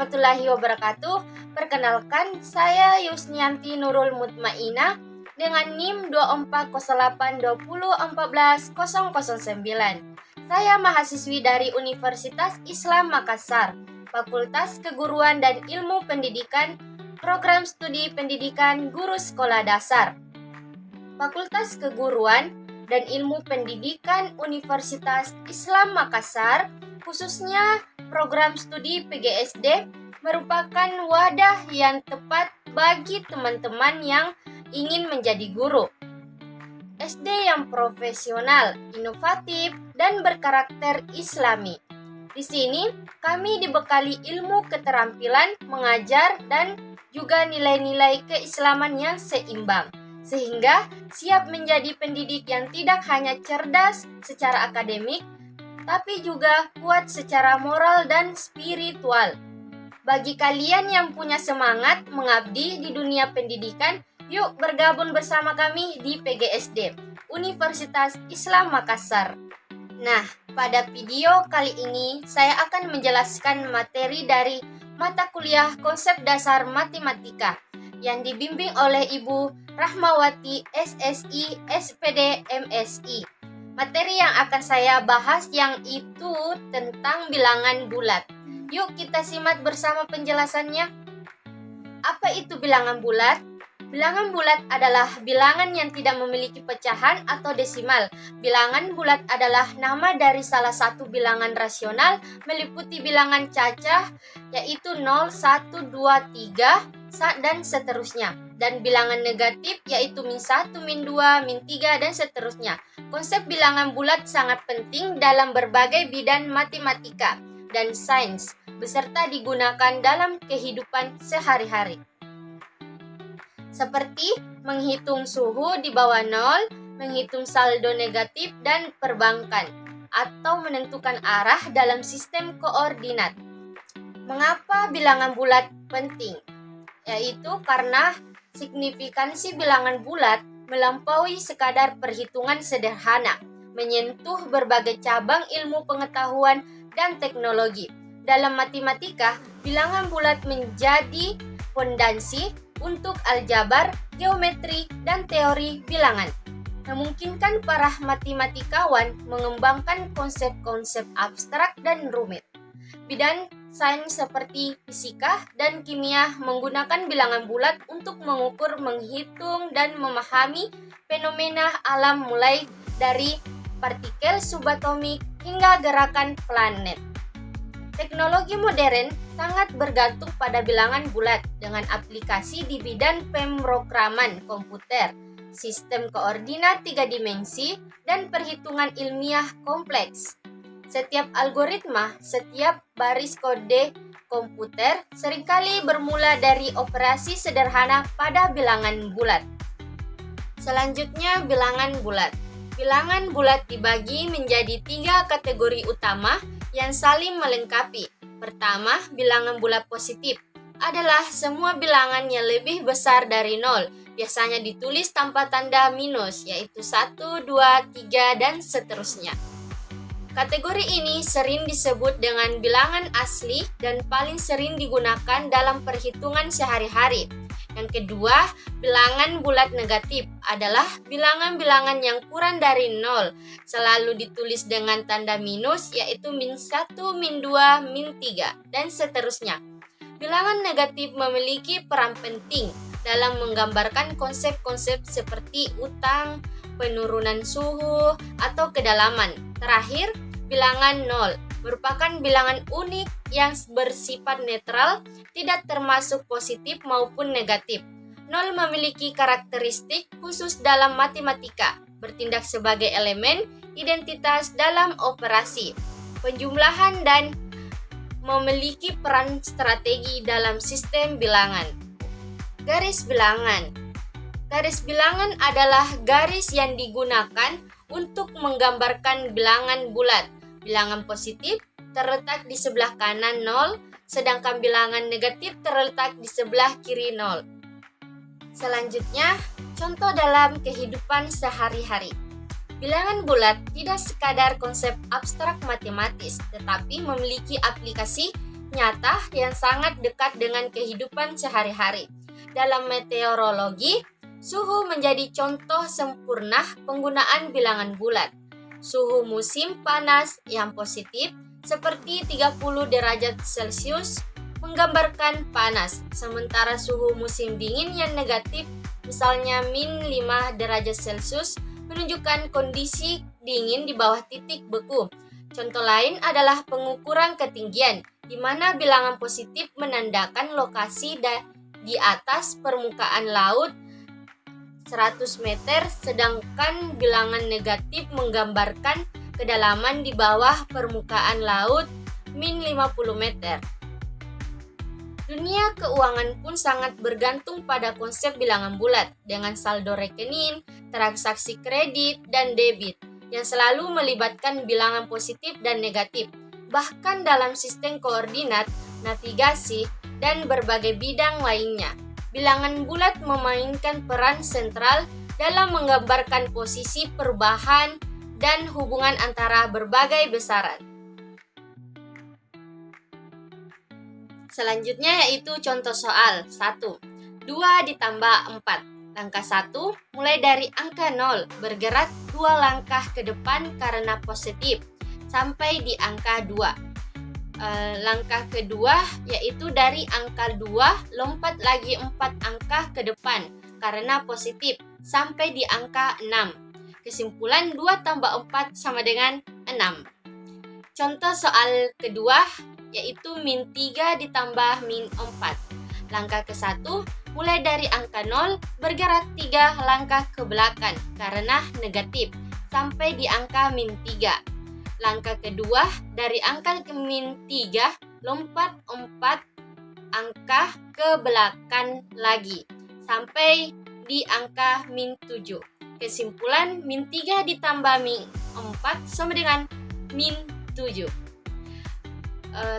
warahmatullahi wabarakatuh. Perkenalkan, saya Yusnianti Nurul Mutmainah dengan NIM 240820140009. Saya mahasiswi dari Universitas Islam Makassar, Fakultas Keguruan dan Ilmu Pendidikan, Program Studi Pendidikan Guru Sekolah Dasar. Fakultas Keguruan dan Ilmu Pendidikan Universitas Islam Makassar, khususnya program studi PGSD, merupakan wadah yang tepat bagi teman-teman yang ingin menjadi guru. SD yang profesional, inovatif, dan berkarakter Islami. Di sini, kami dibekali ilmu keterampilan mengajar dan juga nilai-nilai keislaman yang seimbang, sehingga siap menjadi pendidik yang tidak hanya cerdas secara akademik, tapi juga kuat secara moral dan spiritual. Bagi kalian yang punya semangat mengabdi di dunia pendidikan, yuk bergabung bersama kami di PGSD, Universitas Islam Makassar. Nah, pada video kali ini saya akan menjelaskan materi dari mata kuliah Konsep Dasar Matematika yang dibimbing oleh Ibu Rahmawati SSI SPD MSI. Materi yang akan saya bahas yang itu tentang bilangan bulat. Yuk kita simak bersama penjelasannya. Apa itu bilangan bulat? Bilangan bulat adalah bilangan yang tidak memiliki pecahan atau desimal. Bilangan bulat adalah nama dari salah satu bilangan rasional meliputi bilangan cacah yaitu 0, 1, 2, 3, dan seterusnya. Dan bilangan negatif yaitu -1, -2, -3, dan seterusnya. Konsep bilangan bulat sangat penting dalam berbagai bidang matematika dan sains, beserta digunakan dalam kehidupan sehari-hari. Seperti menghitung suhu di bawah 0, menghitung saldo negatif dan perbankan, atau menentukan arah dalam sistem koordinat. Mengapa bilangan bulat penting? Yaitu karena signifikansi bilangan bulat melampaui sekadar perhitungan sederhana, menyentuh berbagai cabang ilmu pengetahuan dan teknologi. Dalam matematika, bilangan bulat menjadi fondasi untuk aljabar, geometri, dan teori bilangan. Memungkinkan para matematikawan mengembangkan konsep-konsep abstrak dan rumit. Bidang sains seperti fisika dan kimia menggunakan bilangan bulat untuk mengukur, menghitung, dan memahami fenomena alam mulai dari partikel subatomik hingga gerakan planet. Teknologi modern sangat bergantung pada bilangan bulat dengan aplikasi di bidang pemrograman komputer, sistem koordinat 3 dimensi, dan perhitungan ilmiah kompleks. Setiap algoritma, setiap baris kode komputer seringkali bermula dari operasi sederhana pada bilangan bulat. Selanjutnya, bilangan bulat. Bilangan bulat dibagi menjadi 3 kategori utama yang saling melengkapi. Pertama, bilangan bulat positif adalah semua bilangan yang lebih besar dari 0, biasanya ditulis tanpa tanda minus, yaitu 1, 2, 3, dan seterusnya. Kategori ini sering disebut dengan bilangan asli dan paling sering digunakan dalam perhitungan sehari-hari. Yang kedua, bilangan bulat negatif adalah bilangan-bilangan yang kurang dari 0, selalu ditulis dengan tanda minus, yaitu -1, -2, -3, dan seterusnya. Bilangan negatif memiliki peran penting dalam menggambarkan konsep-konsep seperti utang, penurunan suhu, atau kedalaman. Terakhir, bilangan 0 merupakan bilangan unik yang bersifat netral, tidak termasuk positif maupun negatif. 0 memiliki karakteristik khusus dalam matematika, bertindak sebagai elemen identitas dalam operasi penjumlahan dan memiliki peran strategi dalam sistem bilangan. Garis bilangan. Garis bilangan adalah garis yang digunakan untuk menggambarkan bilangan bulat. Bilangan positif terletak di sebelah kanan 0, sedangkan bilangan negatif terletak di sebelah kiri 0. Selanjutnya, contoh dalam kehidupan sehari-hari. Bilangan bulat tidak sekadar konsep abstrak matematis, tetapi memiliki aplikasi nyata yang sangat dekat dengan kehidupan sehari-hari. Dalam meteorologi, suhu menjadi contoh sempurna penggunaan bilangan bulat. Suhu musim panas yang positif seperti 30 derajat Celcius menggambarkan panas, sementara suhu musim dingin yang negatif, misalnya min 5 derajat Celcius, menunjukkan kondisi dingin di bawah titik beku. Contoh lain adalah pengukuran ketinggian, di mana bilangan positif menandakan lokasi di atas permukaan laut 100 meter, sedangkan bilangan negatif menggambarkan kedalaman di bawah permukaan laut min 50 meter. Dunia keuangan pun sangat bergantung pada konsep bilangan bulat dengan saldo rekening, transaksi kredit, dan debit yang selalu melibatkan bilangan positif dan negatif. Bahkan dalam sistem koordinat, navigasi, dan berbagai bidang lainnya, bilangan bulat memainkan peran sentral dalam menggambarkan posisi perubahan dan hubungan antara berbagai besaran. Selanjutnya yaitu contoh soal 1. 2 ditambah 4. Langkah 1, mulai dari angka 0, bergerak 2 langkah ke depan karena positif, sampai di angka 2. Langkah kedua yaitu dari angka 2, lompat lagi 4 angka ke depan karena positif, sampai di angka 6. Kesimpulan 2 tambah 4 sama dengan 6. Contoh soal kedua yaitu min 3 ditambah min 4. Langkah ke-1, mulai dari angka 0, bergerak 3 langkah ke belakang karena negatif, sampai di angka min 3. Langkah kedua, dari angka min 3, lompat 4 angka ke belakang lagi, sampai di angka min 7. Kesimpulan, min 3 ditambah min 4 sama dengan min 7.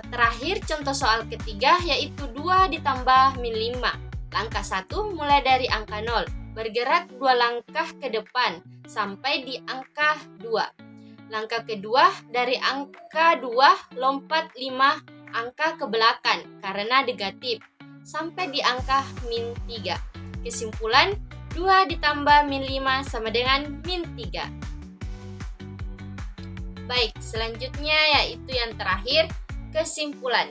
Terakhir, contoh soal ketiga yaitu 2 ditambah min 5. Langkah 1, mulai dari angka 0, bergerak 2 langkah ke depan, sampai di angka 2. Langkah kedua, dari angka 2, lompat 5 angka ke belakang karena negatif, sampai di angka min 3. Kesimpulan, 2 ditambah min 5 sama dengan min 3. Baik, selanjutnya yaitu yang terakhir, kesimpulan.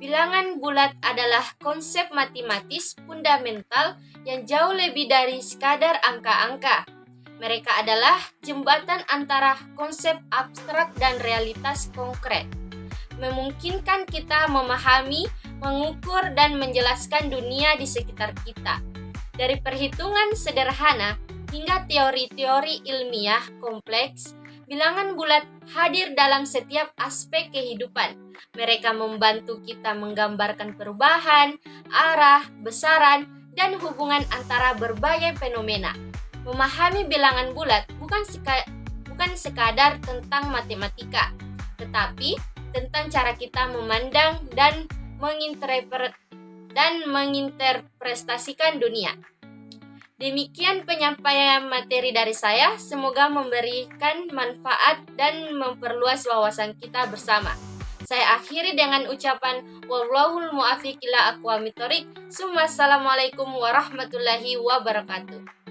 Bilangan bulat adalah konsep matematis fundamental yang jauh lebih dari sekadar angka-angka. Mereka adalah jembatan antara konsep abstrak dan realitas konkret, memungkinkan kita memahami, mengukur, dan menjelaskan dunia di sekitar kita. Dari perhitungan sederhana hingga teori-teori ilmiah kompleks, bilangan bulat hadir dalam setiap aspek kehidupan. Mereka membantu kita menggambarkan perubahan, arah, besaran, dan hubungan antara berbagai fenomena. Memahami bilangan bulat bukan sekadar tentang matematika, tetapi tentang cara kita memandang dan menginterpretasikan dunia. Demikian penyampaian materi dari saya, semoga memberikan manfaat dan memperluas wawasan kita bersama. Saya akhiri dengan ucapan wallahul muwaffiq ila aqwamit thoriq. Assalamualaikum warahmatullahi wabarakatuh.